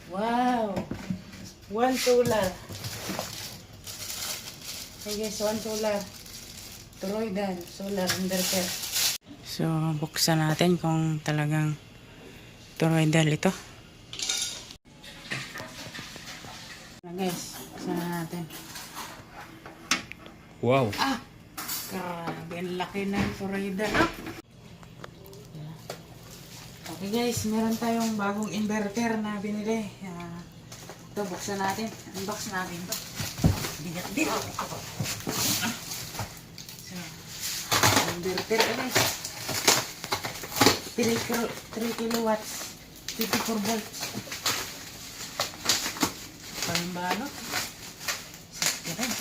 Wow! One solar. Hey guys, one solar. Toroidal solar inverter. So, buksan natin kung talagang toroidal ito. Guys, buksan na natin. Wow. Ah! Grabe, ang laki ng toroidal. Okay guys, meron tayong bagong inverter na binili. Ito, buksan natin. Unbox natin ito. Bigat din. So, inverter guys. 3 kilowatts. 54 volts. Palimbalot. Sakti rin.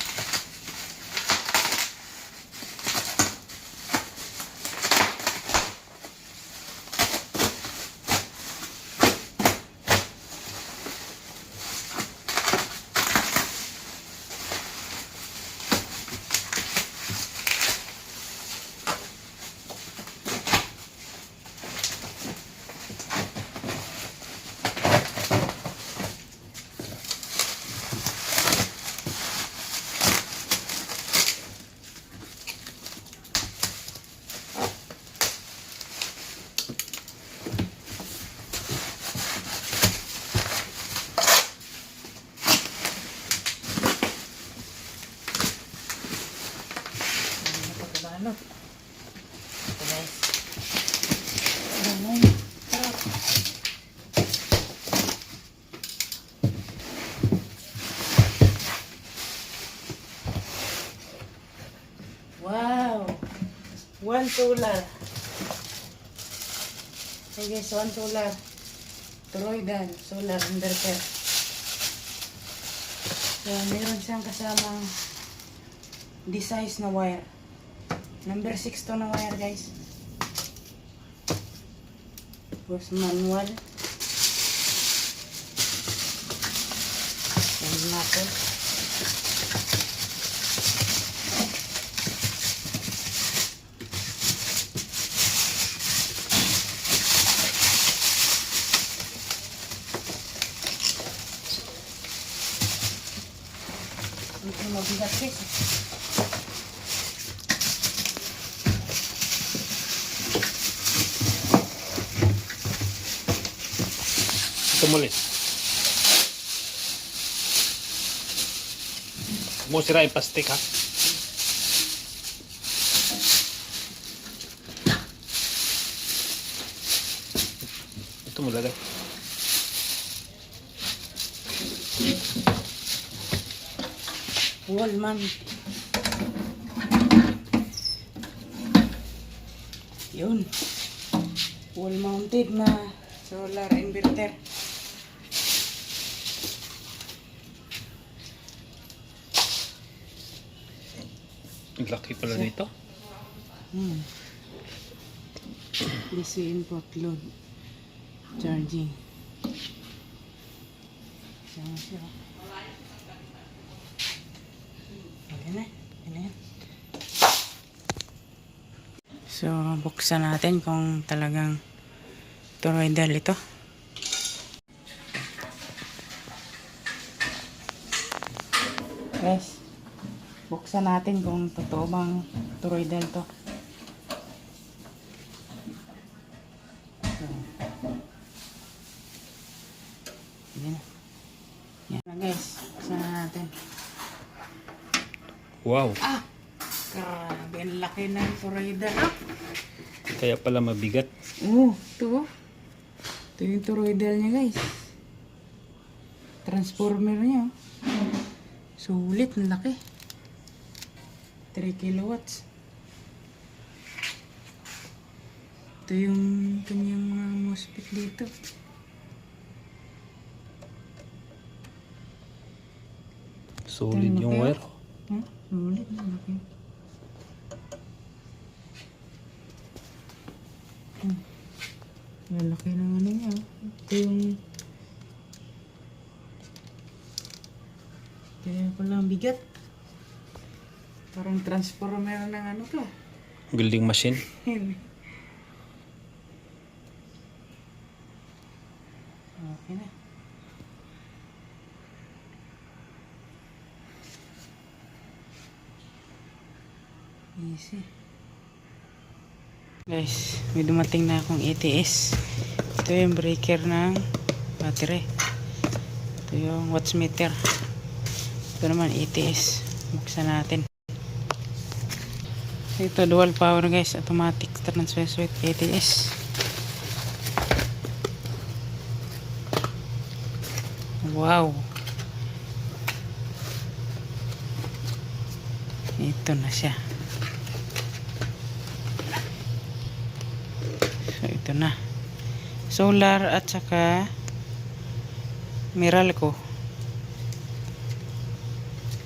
Ano? Ito guys. Ayan. Sarap. Wow! One solar. Hey guys, one solar. Toroidal solar inverter. Ayan, meron siyang kasamang D-size na wire. Number 6 to na wire guys. Tapos manual. And natin. Ito mabigat guys. Ito muli. Huwag mo sirain plastic ha. Ito mo lagay. Wall man. Yun. Wall mounted na solar inverter. Ang laki pala nito. DC input load. Charging. Sama siya. Ayan na. Ayan. So, buksan natin kung talagang toroidal ito. Guys, buksan natin kung totoo bang toroidal to. So, yan. Yan na guys, buksan na natin. Wow. Ah! Grabe, ang laki ng toroidal. Kaya pala mabigat. Ito. Ito yung toroidal niya guys. Transformer niya. Sulit, ang laki. 3 kilowatts. Ito yung kanyang mga MOSFET dito. Solid yung wire. Sulit, ang laki. Ang laki ng ano niya. Ito yung kaya pala ang bigat. Parang transformer ng ano to. Building machine. Okay na. Easy. Guys, may dumating na akong ATS. Ito yung breaker ng battery. Ito yung watts meter. Ito naman ATS. Buksan natin. Ito dual power guys. Automatic transfer switch ATS. Wow. Ito na siya. So ito na. Solar at saka Meralco.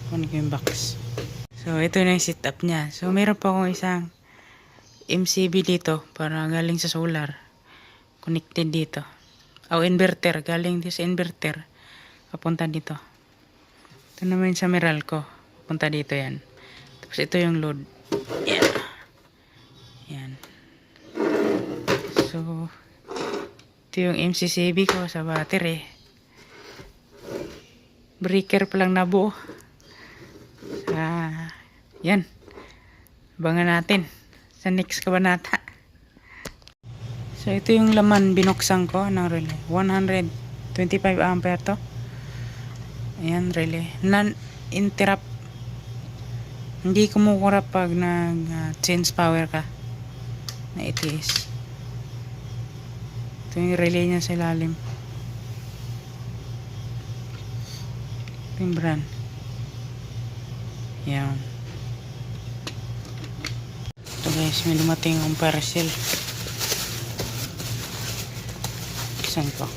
Kunin ko yung box. So ito na yung setup niya. So meron pa akong isang MCB dito para galing sa solar. Connected dito. O inverter. Galing dito sa inverter. Papunta dito. Ito naman sa Meralco. Papunta dito yan. Tapos ito yung load. Yan. Yan. So ito yung MCCB ko sa battery. Breaker pa lang nabuo. Yan. Abangan natin sa next kabanata. So ito yung laman binuksan ko ng relay. 125 ampere to. Ayan relay. Non-interrupt. Hindi kumukura pag nag-change power ka na ATS. Ito yung relay niya sa ilalim. Ito yung brand. Yan. Ito guys, may dumating ang parcel. Isan ko.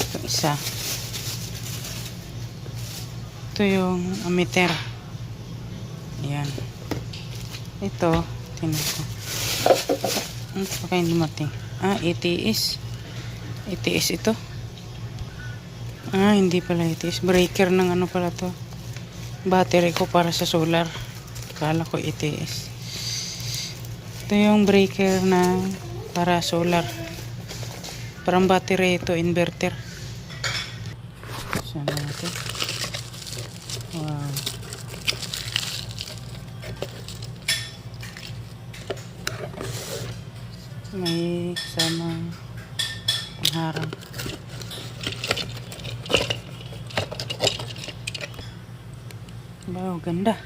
Ito isa. Ito yung ammeter. Ayan. Ito, tingnan ko. Ano pa kayo dumating? ATS. ATS ito. Hindi pala ATS. Breaker ng ano pala to. Battery ko para sa solar. Kala ko ATS. Ito yung breaker na para solar. Parang battery ito, inverter. Saan natin? Wow. May kasamang pangharang. Wow, ganda.